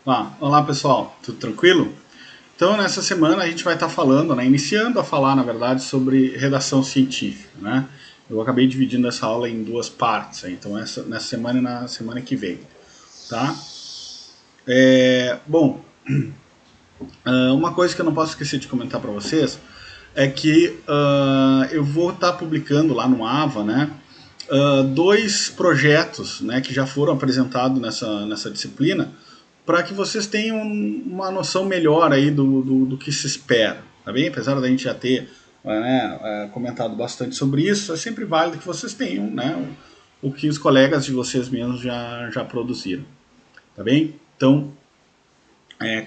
Olá pessoal, tudo tranquilo? Então nessa semana a gente vai estar falando, né, iniciando a falar na verdade sobre redação científica, né? Eu acabei dividindo essa aula em duas partes, então nessa semana e na semana que vem, tá? Bom, uma coisa que eu não posso esquecer de comentar para vocês é que eu vou estar publicando lá no AVA, né, dois projetos, né, que já foram apresentados nessa disciplina, para que vocês tenham uma noção melhor aí do que se espera, tá bem? Apesar da gente já ter comentado bastante sobre isso, é sempre válido que vocês tenham, né, o que os colegas de vocês mesmos já produziram, tá bem? Então,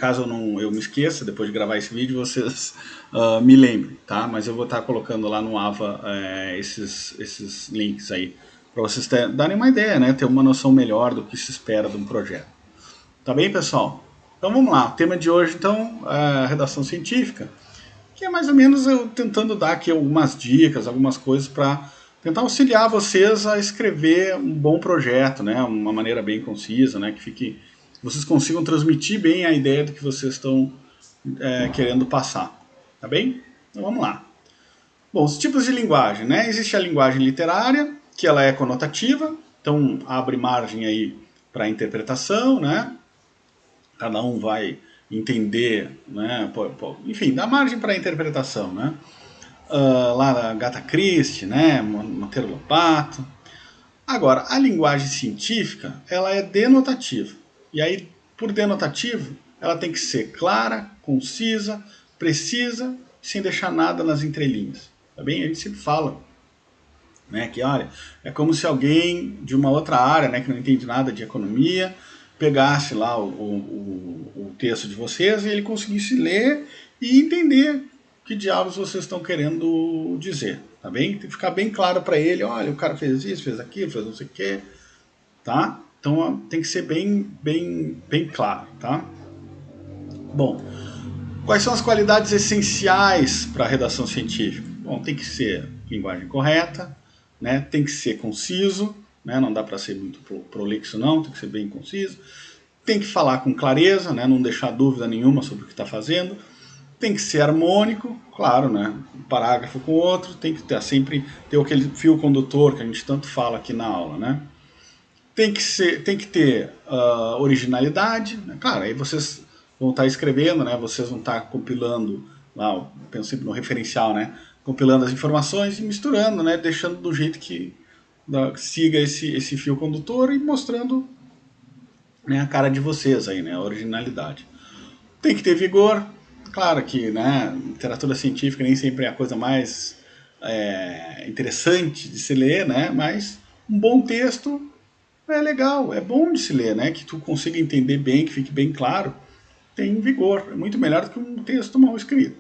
caso eu me esqueça, depois de gravar esse vídeo, vocês me lembrem, tá? Mas eu vou estar colocando lá no AVA esses links aí, para vocês darem uma ideia, né? Ter uma noção melhor do que se espera de um projeto. Tá bem, pessoal? Então vamos lá. O tema de hoje, então, é a redação científica, que é mais ou menos eu tentando dar aqui algumas dicas, algumas coisas para tentar auxiliar vocês a escrever um bom projeto, né? Uma maneira bem concisa, né? Que vocês consigam transmitir bem a ideia do que vocês estão querendo passar. Tá bem? Então vamos lá. Bom, os tipos de linguagem, né? Existe a linguagem literária, que ela é conotativa, então abre margem aí para interpretação, né? Cada um vai entender, né? Enfim, dá margem para interpretação, né? Lá da Agatha Christie, né? Monteiro Lobato. Agora, a linguagem científica, ela é denotativa. E aí, por denotativo, ela tem que ser clara, concisa, precisa, sem deixar nada nas entrelinhas. Tá bem? A gente sempre fala, né, que olha, é como se alguém de uma outra área, né, que não entende nada de economia, pegasse lá o texto de vocês e ele conseguisse ler e entender que diabos vocês estão querendo dizer, tá bem? Tem que ficar bem claro para ele, olha, o cara fez isso, fez aquilo, fez não sei o quê, tá? Então tem que ser bem claro, tá? Bom, quais são as qualidades essenciais para a redação científica? Bom, tem que ser linguagem correta, né? Tem que ser conciso, né? Não dá para ser muito prolixo não, tem que ser bem conciso. Tem que falar com clareza, né? Não deixar dúvida nenhuma sobre o que está fazendo. Tem que ser harmônico, claro, né? Um parágrafo com o outro, tem que sempre ter aquele fio condutor que a gente tanto fala aqui na aula, né? Tem que ter originalidade, né? Claro, aí vocês vão estar escrevendo, né? Vocês vão estar compilando lá, penso sempre no referencial, né? Compilando as informações e misturando, né? Deixando do jeito que siga esse fio condutor e mostrando, né, a cara de vocês aí, né? A originalidade. Tem que ter vigor, claro que, né? Literatura científica nem sempre é a coisa mais interessante de se ler, né? Mas um bom texto é legal, é bom de se ler, né? Que tu consiga entender bem, que fique bem claro, tem vigor. É muito melhor do que um texto mal escrito.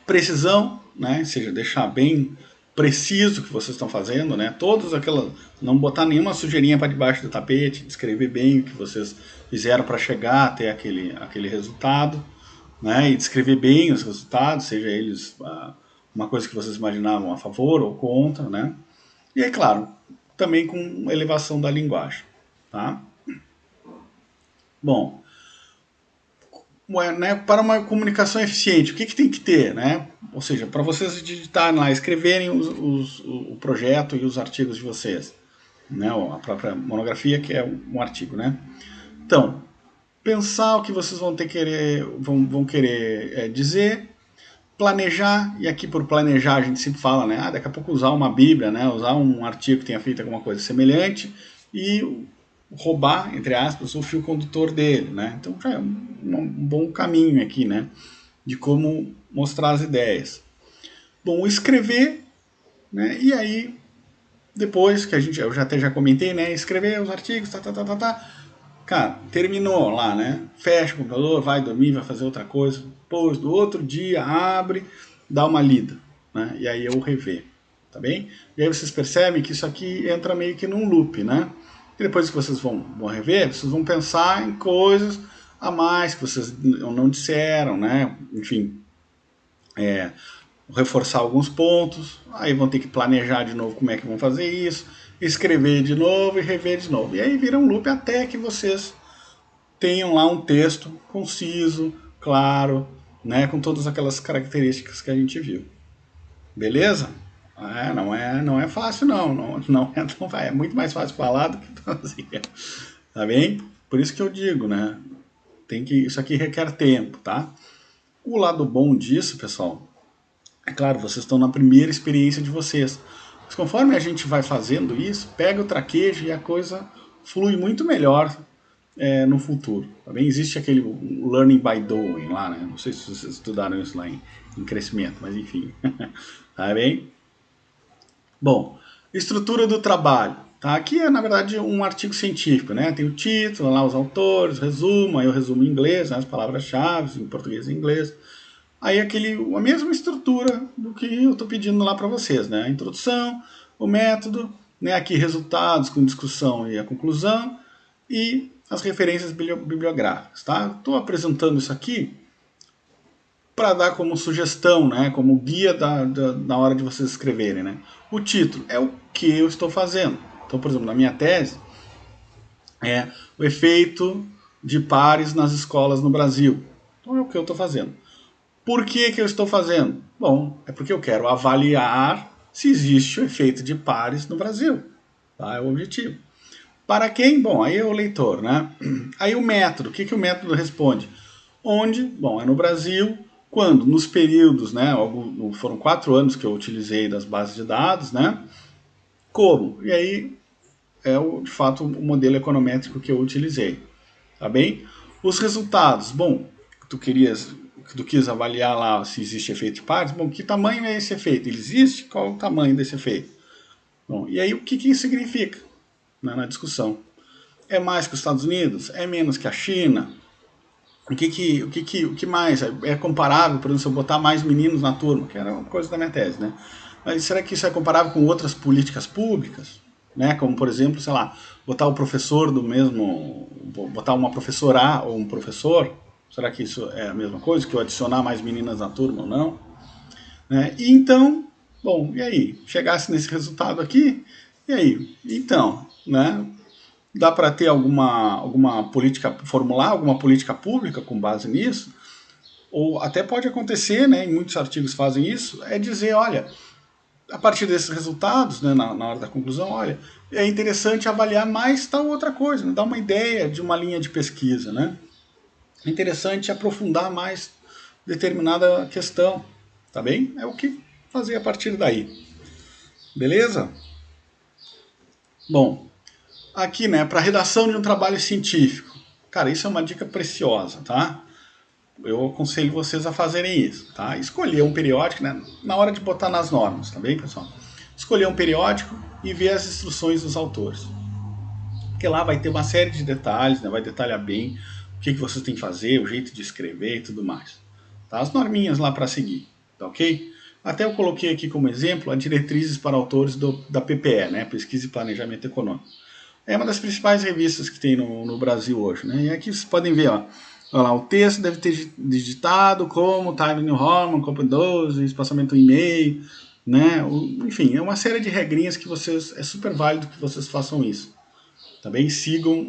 Precisão, né? Ou seja, deixar bem preciso o que vocês estão fazendo, né? Todas aquelas, não botar nenhuma sujeirinha para debaixo do tapete, descrever bem o que vocês fizeram para chegar até aquele resultado, né? E descrever bem os resultados, seja eles uma coisa que vocês imaginavam a favor ou contra, né? E é claro, também com elevação da linguagem, tá? Bom, né, para uma comunicação eficiente, o que tem que ter, né? Ou seja, para vocês digitarem lá, escreverem o projeto e os artigos de vocês, né? A própria monografia, que é um artigo, né? Então, pensar o que vocês vão querer dizer, planejar, e aqui por planejar a gente sempre fala, né? Daqui a pouco usar uma bíblia, né? Usar um artigo que tenha feito alguma coisa semelhante e roubar, entre aspas, o fio condutor dele, né? Então já é um bom caminho aqui, né? De como mostrar as ideias. Bom, escrever, né? E aí, depois que eu já comentei, né? Escrever os artigos, tá. Cara, terminou lá, né? Fecha o computador, vai dormir, vai fazer outra coisa. Depois do outro dia, abre, dá uma lida, né? E aí eu rever, tá bem? E aí vocês percebem que isso aqui entra meio que num loop, né? E depois que vocês vão rever, vocês vão pensar em coisas a mais que vocês não disseram, né? Enfim, reforçar alguns pontos, aí vão ter que planejar de novo como é que vão fazer isso, escrever de novo e rever de novo. E aí vira um loop até que vocês tenham lá um texto conciso, claro, né, com todas aquelas características que a gente viu. Beleza? Não é fácil é muito mais fácil falar do que fazer. Tá bem? Por isso que eu digo, né? Isso aqui requer tempo, tá? O lado bom disso, pessoal, é claro, vocês estão na primeira experiência de vocês. Mas conforme a gente vai fazendo isso, pega o traquejo e a coisa flui muito melhor no futuro. Tá bem? Existe aquele learning by doing lá, né? Não sei se vocês estudaram isso lá em crescimento, mas enfim. Tá bem? Bom, estrutura do trabalho. Tá? Aqui é, na verdade, um artigo científico, né? Tem o título, lá os autores, resumo, aí eu resumo em inglês, né? As palavras-chave, em português e inglês. Aí a mesma estrutura do que eu estou pedindo lá para vocês, né? A introdução, o método, né? Aqui resultados com discussão e a conclusão, e as referências bibliográficas, tá? Estou apresentando isso aqui para dar como sugestão, né? Como guia na hora de vocês escreverem, né? O título é o que eu estou fazendo. Então, por exemplo, na minha tese, é o efeito de pares nas escolas no Brasil. Então é o que eu estou fazendo. Por que eu estou fazendo? Bom, é porque eu quero avaliar se existe o efeito de pares no Brasil. Tá? É o objetivo. Para quem? Bom, aí é o leitor, né? Aí o método, o que o método responde? Onde? Bom, é no Brasil, quando? Nos períodos, né? Foram 4 anos que eu utilizei das bases de dados, né? Como? E aí é, de fato, o modelo econométrico que eu utilizei. Tá bem? Os resultados. Bom, tu quis avaliar lá se existe efeito de pares. Bom, que tamanho é esse efeito? Ele existe? Qual é o tamanho desse efeito? Bom, e aí o que isso significa, né, na discussão? É mais que os Estados Unidos? É menos que a China? O que mais? É comparável, por exemplo, se eu botar mais meninos na turma, que era uma coisa da minha tese, né? Mas será que isso é comparável com outras políticas públicas? Né? Como, por exemplo, sei lá, botar o professor do mesmo... botar uma professora ou um professor? Será que isso é a mesma coisa? Que eu adicionar mais meninas na turma ou não? Né? E então, bom, e aí? Chegasse nesse resultado aqui, e aí? Então, né? Dá para ter alguma política, formular alguma política pública com base nisso? Ou até pode acontecer, né, e muitos artigos fazem isso, é dizer, olha, a partir desses resultados, né, na hora da conclusão, olha, é interessante avaliar mais tal outra coisa, né, dar uma ideia de uma linha de pesquisa, né? É interessante aprofundar mais determinada questão, tá bem? É o que fazer a partir daí. Beleza? Bom, aqui, né, para redação de um trabalho científico. Cara, isso é uma dica preciosa, tá? Eu aconselho vocês a fazerem isso, tá? Escolher um periódico, né, na hora de botar nas normas, tá bem, pessoal? Escolher um periódico e ver as instruções dos autores. Porque lá vai ter uma série de detalhes, né, vai detalhar bem o que vocês têm que fazer, o jeito de escrever e tudo mais. Tá? As norminhas lá para seguir, tá ok? Até eu coloquei aqui como exemplo a diretrizes para autores da PPE, né, Pesquisa e Planejamento Econômico. É uma das principais revistas que tem no Brasil hoje, né? E aqui vocês podem ver, ó, olha lá, o texto deve ter digitado como Time New Roman, Copa 12, espaçamento e-mail, né? Enfim, é uma série de regrinhas que é super válido que vocês façam isso. Também sigam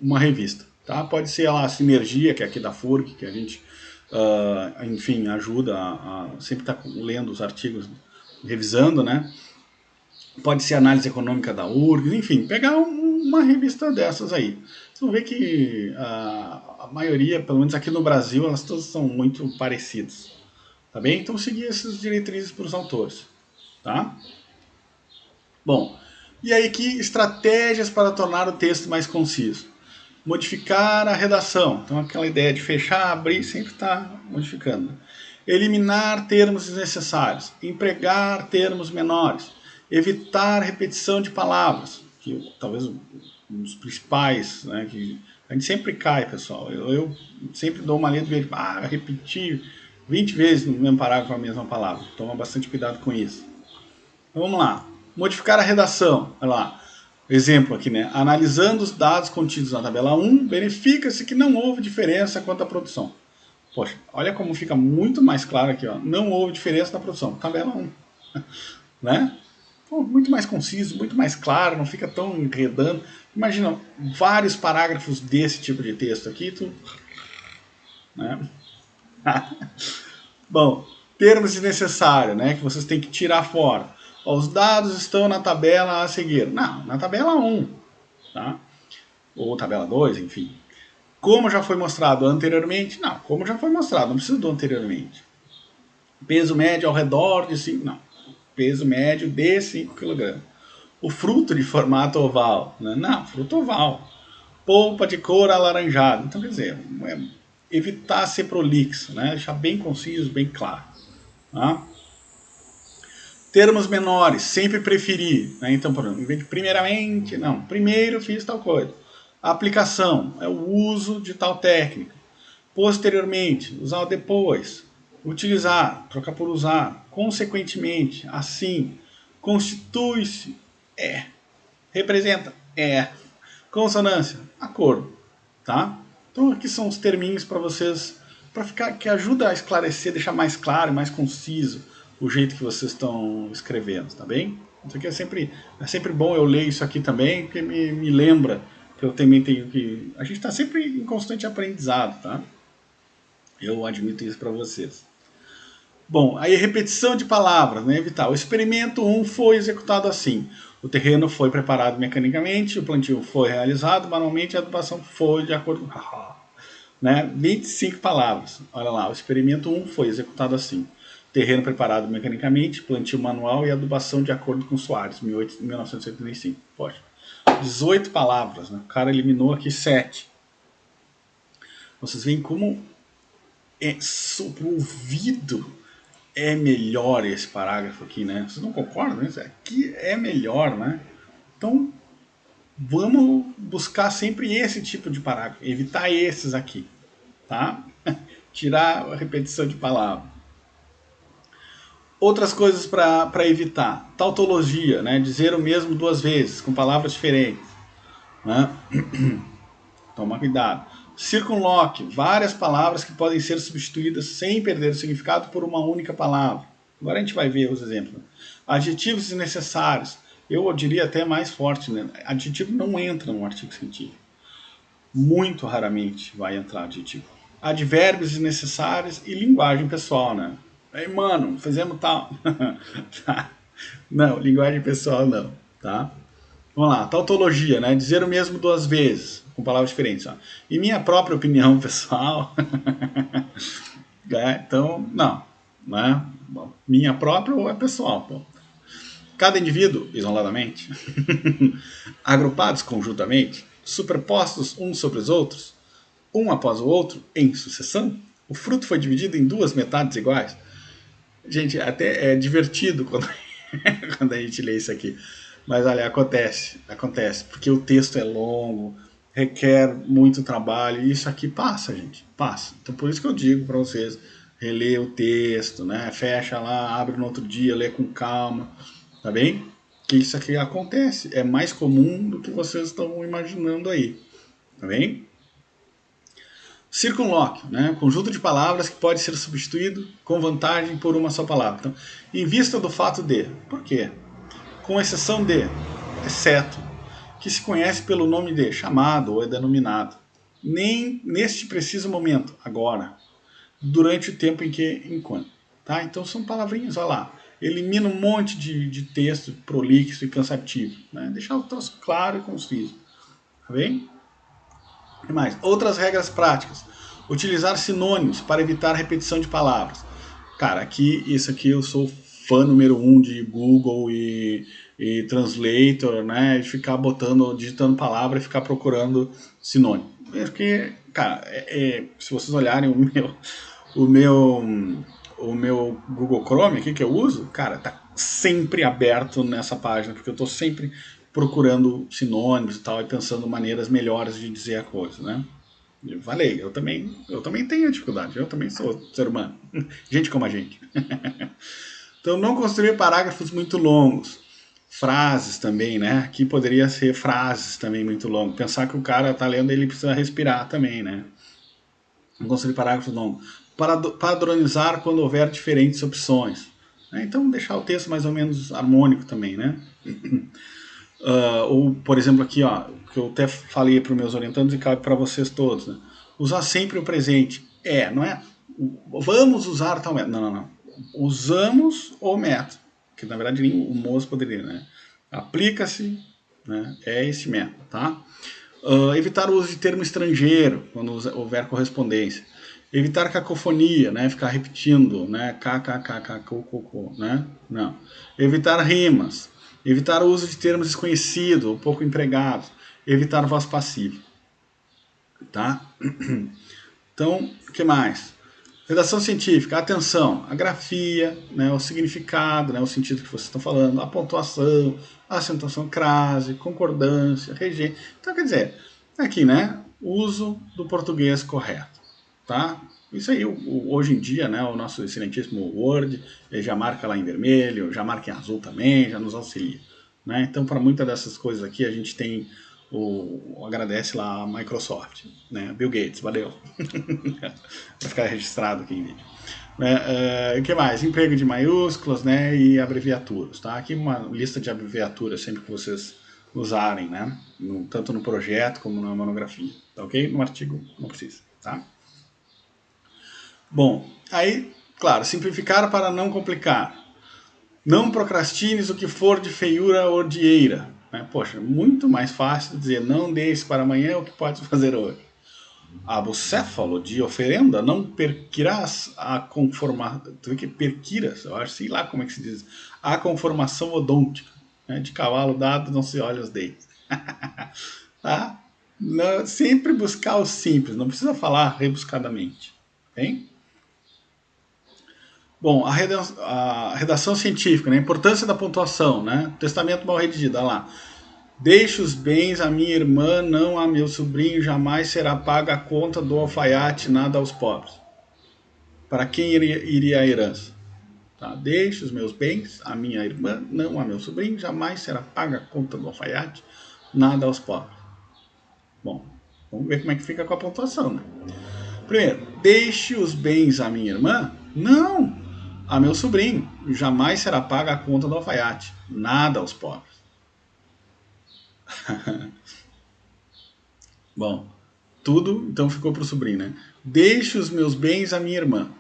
uma revista, tá? Pode ser a Sinergia, que é aqui da FURG, que a gente, enfim, ajuda a sempre estar lendo os artigos, revisando, né? Pode ser análise econômica da URGS, enfim, pegar uma revista dessas aí. Vocês vão ver que a maioria, pelo menos aqui no Brasil, elas todas são muito parecidas. Tá bem? Então seguir essas diretrizes para os autores. Tá? Bom, e aí que estratégias para tornar o texto mais conciso? Modificar a redação. Então aquela ideia de fechar, abrir, sempre está modificando. Eliminar termos desnecessários. Empregar termos menores. Evitar repetição de palavras, que talvez um dos principais, né, que a gente sempre cai, pessoal. Eu sempre dou uma letra de repetir 20 vezes no mesmo parágrafo a mesma palavra. Toma bastante cuidado com isso. Então, vamos lá. Modificar a redação. Olha lá. Exemplo aqui, né? Analisando os dados contidos na tabela 1, verifica-se que não houve diferença quanto à produção. Poxa, olha como fica muito mais claro aqui, ó. Não houve diferença na produção. Tabela 1. Né? Pô, muito mais conciso, muito mais claro, não fica tão enredando. Imagina vários parágrafos desse tipo de texto aqui, né? Bom, termos desnecessários, né, que vocês têm que tirar fora. Os dados estão na tabela a seguir. Não, na tabela 1, tá? Ou tabela 2, enfim. Como já foi mostrado anteriormente? Não, como já foi mostrado, não precisa do anteriormente. Peso médio ao redor de 5, não. Peso médio de 5 kg. O fruto de formato oval, né? Não, fruto oval. Polpa de cor alaranjada. Então, quer dizer, evitar ser prolixo, né? Deixar bem conciso, bem claro. Tá? Termos menores, sempre preferi. Né? Então, por exemplo, em vez de primeiramente, não. Primeiro fiz tal coisa. A aplicação é o uso de tal técnica. Posteriormente, usar depois. Utilizar, trocar por usar. Consequentemente, assim. Constitui-se, é. Representa, é. Consonância, acordo. Tá? Então aqui são os terminhos para vocês, para ficar, que ajuda a esclarecer, deixar mais claro e mais conciso o jeito que vocês estão escrevendo, tá bem? Isso aqui é sempre bom eu ler isso aqui também, porque me lembra que eu também tenho que... A gente está sempre em constante aprendizado, tá? Eu admito isso para vocês. Bom, aí repetição de palavras, né? Evitar. O experimento 1 foi executado assim. O terreno foi preparado mecanicamente, o plantio foi realizado manualmente, a adubação foi de acordo com... né? 25 palavras. Olha lá, o experimento 1 foi executado assim. Terreno preparado mecanicamente, plantio manual e adubação de acordo com Soares, 1985. Poxa, 18 palavras, né? O cara eliminou aqui 7. Vocês veem como é sobre o ouvido é melhor esse parágrafo aqui, né? Vocês não concordam, né? Aqui é melhor, né? Então, vamos buscar sempre esse tipo de parágrafo, evitar esses aqui, tá? Tirar a repetição de palavra. Outras coisas para evitar. Tautologia, né? Dizer o mesmo duas vezes, com palavras diferentes. Né? Toma cuidado. Circunloque, várias palavras que podem ser substituídas sem perder o significado por uma única palavra. Agora a gente vai ver os exemplos. Adjetivos desnecessários. Eu diria até mais forte, né? Adjetivo não entra no artigo científico. Muito raramente vai entrar adjetivo. Advérbios desnecessários e linguagem pessoal, né? Aí, mano, fizemos tal. Tá. Não, linguagem pessoal não, tá? Vamos lá, tautologia, né? Dizer o mesmo duas vezes, com palavras diferentes. Ó. Em minha própria opinião pessoal, então, não. Né? Minha própria ou é pessoal? Pô. Cada indivíduo, isoladamente, agrupados conjuntamente, superpostos uns sobre os outros, um após o outro, em sucessão, o fruto foi dividido em duas metades iguais. Gente, até é divertido quando, quando a gente lê isso aqui. Mas olha, acontece, porque o texto é longo, requer muito trabalho, e isso aqui passa, gente, passa. Então por isso que eu digo para vocês, reler o texto, né? Fecha lá, abre no outro dia, lê com calma, tá bem? Que isso aqui acontece, é mais comum do que vocês estão imaginando aí, tá bem? Circunloquio, né? Conjunto de palavras que pode ser substituído com vantagem por uma só palavra. Então, em vista do fato de, por quê? Com exceção de, exceto, que se conhece pelo nome de chamado ou é denominado, nem neste preciso momento, agora, durante o tempo em que enquanto. Tá? Então são palavrinhas, olha lá. Elimina um monte de texto prolixo e cansativo. Né? Deixar o troço claro e conciso. Tá bem? E mais, outras regras práticas. Utilizar sinônimos para evitar repetição de palavras. Cara, isso aqui eu sou fã número 1 de Google e Translator, né? De ficar digitando palavra e ficar procurando sinônimo. Porque, cara, se vocês olharem o meu Google Chrome aqui que eu uso, cara, tá sempre aberto nessa página, porque eu tô sempre procurando sinônimos e tal, e pensando maneiras melhores de dizer a coisa, né? Eu falei, eu também tenho dificuldade, eu também sou ser humano, gente como a gente. Então, não construir parágrafos muito longos. Frases também, né? Aqui poderia ser frases também muito longas. Pensar que o cara tá lendo, ele precisa respirar também, né? Não construir parágrafos longos. Padronizar quando houver diferentes opções. né? Então deixar o texto mais ou menos harmônico também, né? Ou, por exemplo, aqui, ó, que eu até falei para os meus orientandos e cabe para vocês todos, né? Usar sempre o presente. Não é vamos usar tal método. Não. Usamos o método. Que na verdade nem o moço poderia, né? Aplica-se, né? É esse método, tá? Evitar o uso de termo estrangeiro quando houver correspondência. Evitar cacofonia, né? Ficar repetindo, né? Kkkkk, né? Não. Evitar rimas. Evitar o uso de termos desconhecidos ou pouco empregados. Evitar voz passiva. Tá? Então, o que mais? Redação científica, atenção, a grafia, né, o significado, né, o sentido que vocês estão falando, a pontuação, a acentuação crase, concordância, regência. Então, quer dizer, aqui, né, uso do português correto, tá? Isso aí, hoje em dia, né, o nosso excelentíssimo Word, ele já marca lá em vermelho, já marca em azul também, já nos auxilia, né? Então, para muitas dessas coisas aqui, a gente tem agradece lá a Microsoft, né? Bill Gates, valeu. Vai ficar registrado aqui em vídeo. O que mais? Emprego de maiúsculas, né? E abreviaturas, tá? Aqui uma lista de abreviaturas sempre que vocês usarem, né? Tanto no projeto como na monografia, tá ok? No artigo não precisa, tá? Bom, aí, claro, simplificar para não complicar. Não procrastines o que for de feiura ou de eira. Poxa, muito mais fácil dizer não deixe para amanhã o que podes fazer hoje. Abucéfalo de oferenda, não perquirás a conformação. Tu vê que perquiras, eu acho, sei lá como é que se diz. A conformação odôntica. Né? De cavalo dado não se olha os dentes. Tá? Não, sempre buscar o simples, não precisa falar rebuscadamente. Hein? Bom, a redação científica, né? A importância da pontuação, né? Testamento mal redigido, olha lá. Deixe os bens a minha irmã, não a meu sobrinho, jamais será paga a conta do alfaiate, nada aos pobres. Para quem iria a herança? Tá? Deixe os meus bens a minha irmã, não a meu sobrinho, jamais será paga a conta do alfaiate, nada aos pobres. Bom, vamos ver como é que fica com a pontuação, né? Primeiro, deixe os bens a minha irmã? Não! A meu sobrinho, jamais será paga a conta do alfaiate, nada aos pobres. Bom, tudo então ficou para o sobrinho, né? Deixe os meus bens a minha irmã,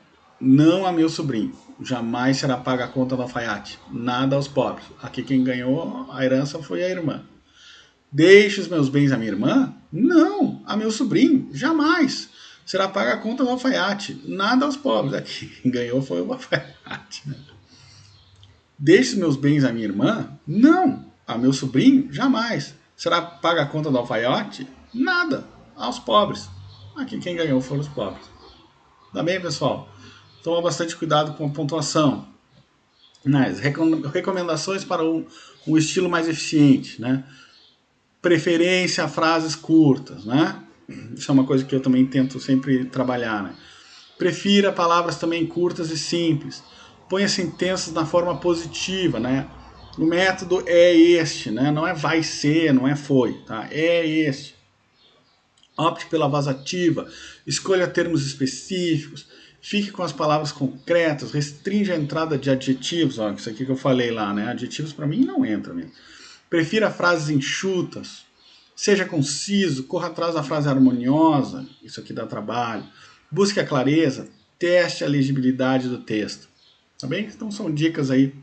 não a meu sobrinho, jamais será paga a conta do alfaiate, nada aos pobres. Aqui quem ganhou a herança foi a irmã. Deixe os meus bens a minha irmã? Não, a meu sobrinho, jamais será paga a conta do alfaiate, nada aos pobres. Aqui quem ganhou foi o alfaiate, né? Deixe os meus bens a minha irmã? Não, a meu sobrinho, jamais será paga a conta do alfaiate? Nada, aos pobres. Aqui quem ganhou foram os pobres. Tá bem, pessoal? Toma bastante cuidado com a pontuação. Mas, recomendações para um estilo mais eficiente, né? Preferência a frases curtas, né? Isso é uma coisa que eu também tento sempre trabalhar, né? Prefira palavras também curtas e simples. Ponha sentenças na forma positiva, né? O método é este, né? Não é vai ser, não é foi, tá? É este. Opte pela voz ativa, escolha termos específicos, fique com as palavras concretas, restringe a entrada de adjetivos, ó, isso aqui que eu falei lá, né? Adjetivos para mim não entra mesmo. Prefira frases enxutas, seja conciso, corra atrás da frase harmoniosa, isso aqui dá trabalho. Busque a clareza, teste a legibilidade do texto. Tá bem? Então são dicas aí,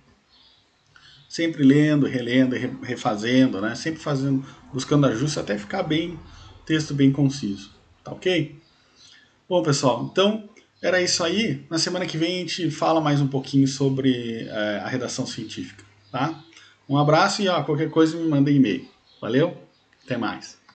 sempre lendo, relendo, refazendo, né? Sempre fazendo, buscando ajustes até ficar bem, texto bem conciso. Tá ok? Bom, pessoal, então era isso aí. Na semana que vem a gente fala mais um pouquinho sobre a redação científica, tá? Um abraço e qualquer coisa me manda e-mail. Valeu? Até mais.